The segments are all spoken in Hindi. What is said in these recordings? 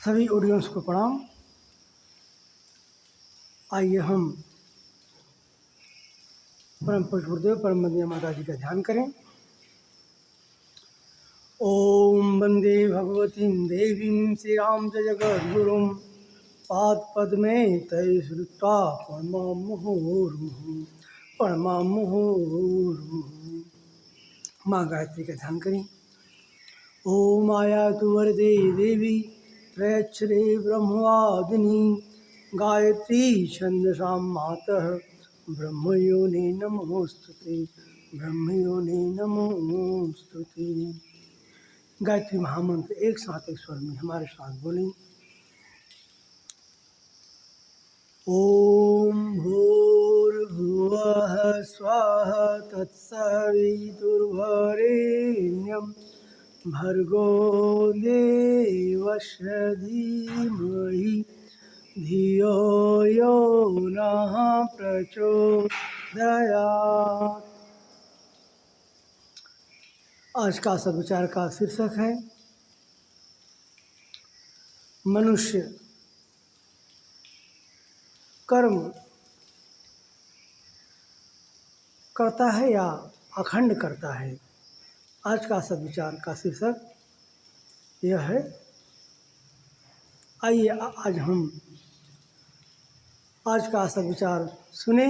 सभी ऑडियंस को प्रणाम। आइए हम परम पुरुष गुरुदेव परम वंदनीय माता जी का ध्यान करें। ओम वंदे भगवतीं देवीं श्रीराम च जगद्गुरुं पादपद्मे तये श्रुत्वा प्रणमाम्युर्मुहुः। माँ गायत्री का ध्यान करें। ओम आयातु वरदे देवी त्रयच्छरे ब्रह्मवादिनी गायत्री छन्दसां मातः ब्रह्मयोने नमोस्तुते ब्रह्मयोने नमोस्तुते। गायत्री महामंत्र एक साथ एक स्वर में हमारे साथ बोलें। ओम भूर्भुवः स्वः तत्सवितुर्वरेण्यं भर्गो देवस्य धीमहि धियो यो नः प्रचोदयात्। आज का सद्विचार का शीर्षक है मनुष्य कर्म करता है या अखंड करता है। आज का सद्विचार का शीर्षक यह है। आइए आज हम आज का सद्विचार सुने।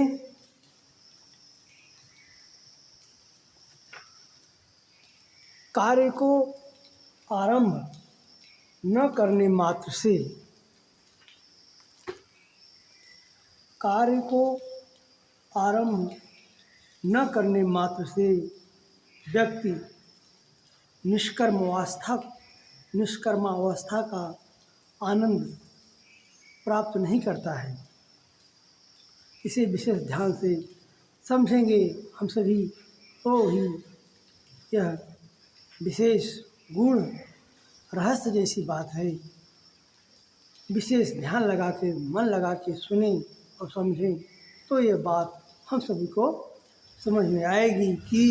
कार्य को आरंभ न करने मात्र से कार्य को आरंभ न करने मात्र से व्यक्ति निष्कर्मावस्था का आनंद प्राप्त नहीं करता है। इसे विशेष ध्यान से समझेंगे हम सभी तो ही यह विशेष गुण रहस्य जैसी बात है। विशेष ध्यान लगा के मन लगा के सुने और समझें तो ये बात हम सभी को समझ में आएगी कि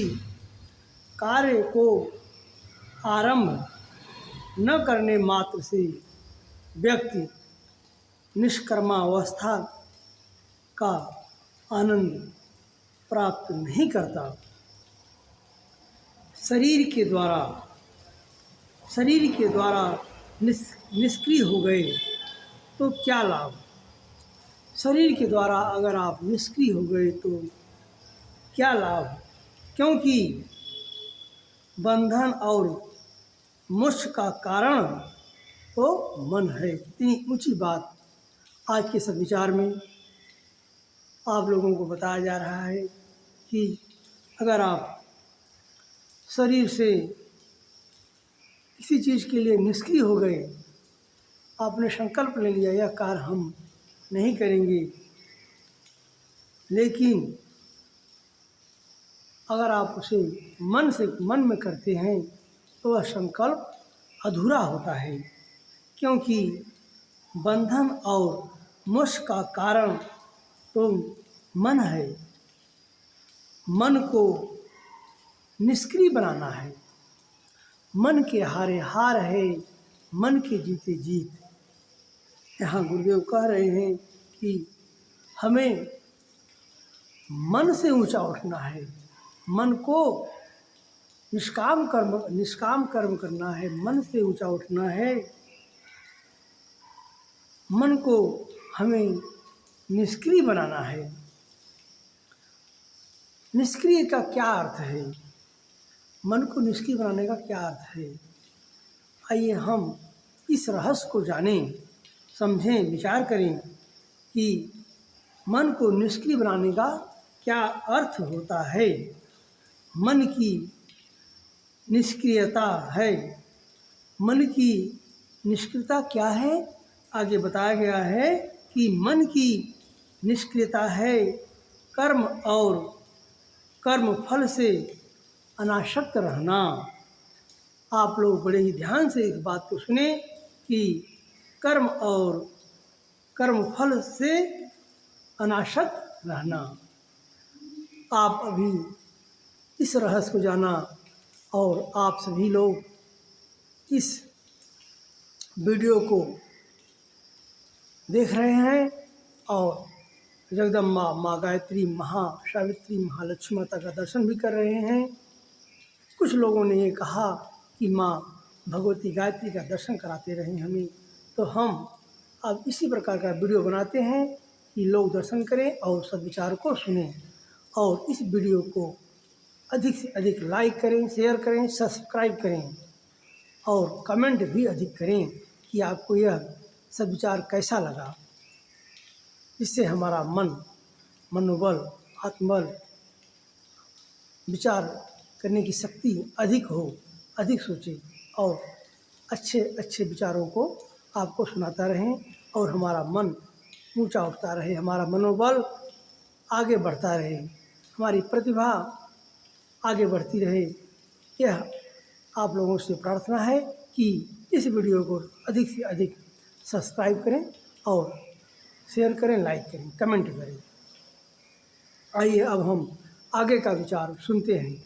कार्य को आरंभ न करने मात्र से व्यक्ति निष्कर्मावस्था का आनंद प्राप्त नहीं करता। शरीर के द्वारा निष्क्रिय हो गए तो क्या लाभ। शरीर के द्वारा अगर आप निष्क्रिय हो गए तो क्या लाभ, क्योंकि बंधन और मोक्ष का कारण तो मन है। इतनी ऊंची बात आज के सद्विचार में आप लोगों को बताया जा रहा है कि अगर आप शरीर से किसी चीज़ के लिए निष्क्रिय हो गए, आपने संकल्प ले लिया यह कार्य हम नहीं करेंगे, लेकिन अगर आप उसे मन में करते हैं तो वह संकल्प अधूरा होता है, क्योंकि बंधन और मोक्ष का कारण तो मन है। मन को निष्क्रिय बनाना है। मन के हारे हार है, मन के जीते जीत। यहाँ गुरुदेव कह रहे हैं कि हमें मन से ऊंचा उठना है। मन को निष्काम कर्म करना है। मन से ऊंचा उठना है। मन को हमें निष्क्रिय बनाना है। निष्क्रिय का क्या अर्थ है? मन को निष्क्रिय बनाने का क्या अर्थ है? आइए हम इस रहस्य को जानें, समझें, विचार करें कि मन को निष्क्रिय बनाने का क्या अर्थ होता है। मन की निष्क्रियता है। मन की निष्क्रियता क्या है? आगे बताया गया है कि मन की निष्क्रियता है कर्म और कर्म फल से अनासक्त रहना। आप लोग बड़े ही ध्यान से इस बात को सुने कि कर्म और कर्म फल से अनासक्त रहना। आप अभी इस रहस्य को जाना और आप सभी लोग इस वीडियो को देख रहे हैं और जगदम्बा माँ गायत्री, महासावित्री, महालक्ष्मी माता का दर्शन भी कर रहे हैं। कुछ लोगों ने ये कहा कि माँ भगवती गायत्री का दर्शन कराते रहें हमें, तो हम अब इसी प्रकार का वीडियो बनाते हैं कि लोग दर्शन करें और सद्विचार को सुनें, और इस वीडियो को अधिक से अधिक लाइक करें, शेयर करें, सब्सक्राइब करें और कमेंट भी अधिक करें कि आपको यह सद्विचार कैसा लगा। इससे हमारा मनोबल, आत्मबल, विचार करने की शक्ति अधिक हो, अधिक सोचे और अच्छे अच्छे विचारों को आपको सुनाता रहें और हमारा मन ऊंचा उठता रहे, हमारा मनोबल आगे बढ़ता रहे, हमारी प्रतिभा आगे बढ़ती रहे। यह आप लोगों से प्रार्थना है कि इस वीडियो को अधिक से अधिक सब्सक्राइब करें और शेयर करें, लाइक करें, कमेंट करें। आइए अब हम आगे का विचार सुनते हैं।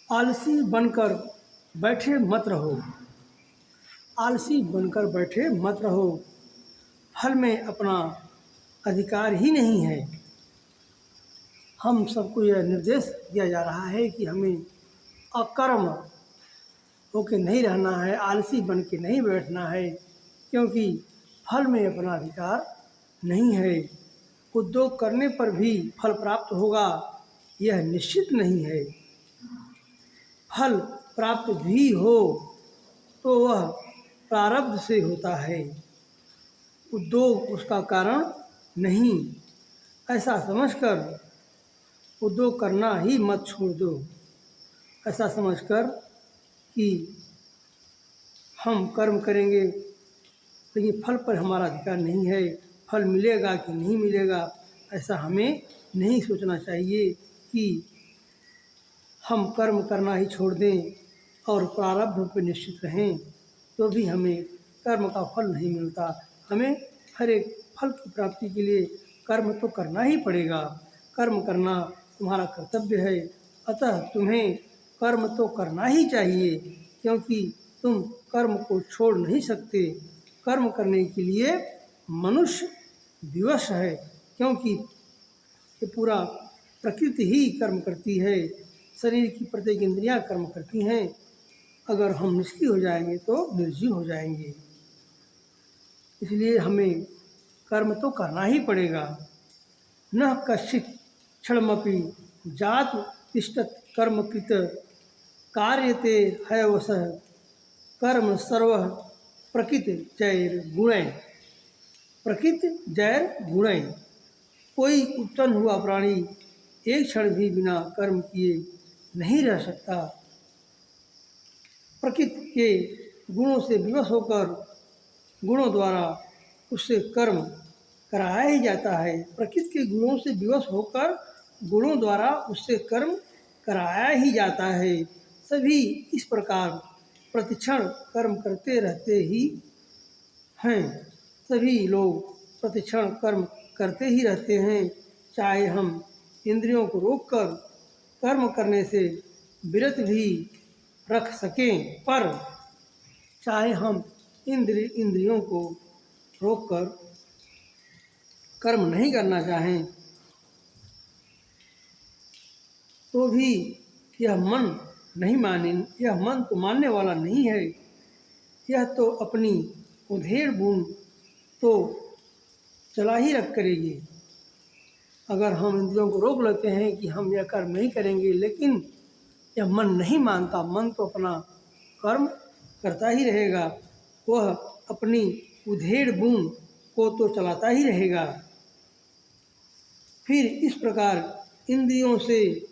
आलसी बनकर बैठे मत रहो, आलसी बनकर बैठे मत रहो, फल में अपना अधिकार ही नहीं है। हम सबको यह निर्देश दिया जा रहा है कि हमें अकर्म होके नहीं रहना है, आलसी बन के नहीं बैठना है, क्योंकि फल में अपना अधिकार नहीं है। उद्योग करने पर भी फल प्राप्त होगा यह निश्चित नहीं है। फल प्राप्त भी हो तो वह प्रारब्ध से होता है, उद्योग उसका कारण नहीं। ऐसा समझकर उद्योग करना ही मत छोड़ दो। ऐसा समझकर कि हम कर्म करेंगे लेकिन फल पर हमारा अधिकार नहीं है, फल मिलेगा कि नहीं मिलेगा, ऐसा हमें नहीं सोचना चाहिए कि हम कर्म करना ही छोड़ दें और प्रारब्ध पर निश्चित रहें तो भी हमें कर्म का फल नहीं मिलता। हमें हर एक फल की प्राप्ति के लिए कर्म तो करना ही पड़ेगा। कर्म करना तुम्हारा कर्तव्य है, अतः तुम्हें कर्म तो करना ही चाहिए, क्योंकि तुम कर्म को छोड़ नहीं सकते। कर्म करने के लिए मनुष्य विवश है, क्योंकि ये पूरा प्रकृति ही कर्म करती है, शरीर की प्रत्येक इंद्रियां कर्म करती हैं। अगर हम निष्क्रिय हो जाएंगे तो निर्जीव हो जाएंगे, इसलिए हमें कर्म तो करना ही पड़ेगा। न कश्चित् क्षणमपि जात तिष्ठत् कर्मकृत कार्यते हयवशः कर्म सर्वः प्रकृति जैर्गुणैः। प्रकृति जैर्गुणैः। कोई उत्पन्न हुआ प्राणी एक क्षण भी बिना कर्म किए नहीं रह सकता। प्रकृति के गुणों से विवश होकर गुणों द्वारा उससे कर्म कराया ही जाता है। प्रकृति के गुणों से विवश होकर गुणों द्वारा उससे कर्म कराया ही जाता है। सभी इस प्रकार प्रतिक्षण कर्म करते रहते ही हैं। सभी लोग प्रतिक्षण कर्म करते ही रहते हैं, चाहे हम इंद्रियों को रोककर कर्म करने से विरत भी रख सकें, पर चाहे हम इंद्रियों को रोककर कर्म नहीं करना चाहें तो भी यह मन तो मानने वाला नहीं है। यह तो अपनी उधेड़ बूंद तो चला ही रख करेगी। अगर हम इंद्रियों को रोक लेते हैं कि हम यह कर्म नहीं करेंगे, लेकिन यह मन नहीं मानता, मन तो अपना कर्म करता ही रहेगा, वह अपनी उधेड़ बूंद को तो चलाता ही रहेगा। फिर इस प्रकार इंद्रियों से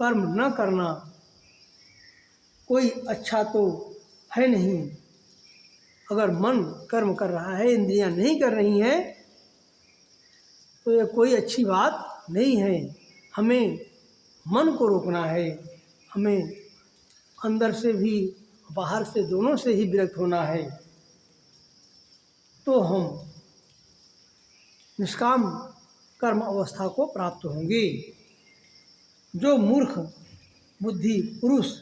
कर्म न करना कोई अच्छा तो है नहीं। अगर मन कर्म कर रहा है, इंद्रियां नहीं कर रही हैं, तो यह कोई अच्छी बात नहीं है। हमें मन को रोकना है, हमें अंदर से भी बाहर से दोनों से ही विरक्त होना है, तो हम निष्काम कर्म अवस्था को प्राप्त होंगे। जो मूर्ख बुद्धि पुरुष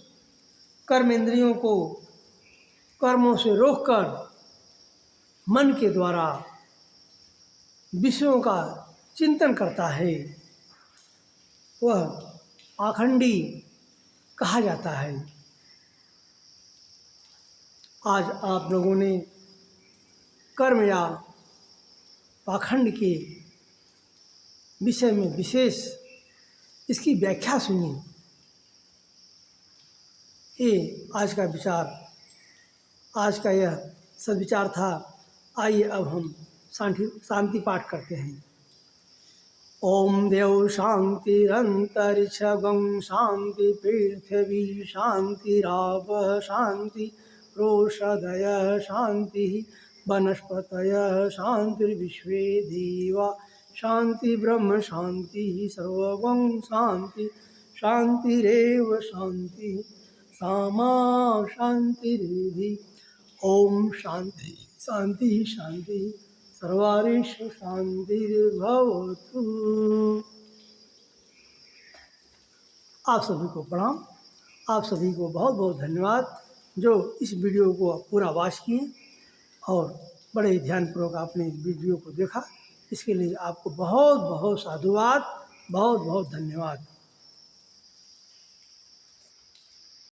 कर्म इंद्रियों को कर्मों से रोककर मन के द्वारा विषयों का चिंतन करता है वह पाखंडी कहा जाता है। आज आप लोगों ने कर्म या पाखंड के विषय में विशेष इसकी व्याख्या सुनी। ये आज का विचार, आज का यह सद्विचार था। आइए अब हम शांति पाठ करते हैं। ओम देव शांतिरंतरिक्षगं शांति पृथ्वी शांतिराप शांति रोषधय शांति वनस्पतय शांतिर्विश्वे देवा शांति ब्रह्म शांति सर्वं शांति शांतिरेव शांति सामा शांतिरिधि। ओम शांति शांति शांति सर्वारिषु शांतिर्भवतु। आप सभी को प्रणाम। आप सभी को बहुत बहुत धन्यवाद जो इस वीडियो को पूरा वॉच किए और बड़े ध्यानपूर्वक आपने इस वीडियो को देखा। इसके लिए आपको बहुत बहुत साधुवाद, बहुत बहुत धन्यवाद।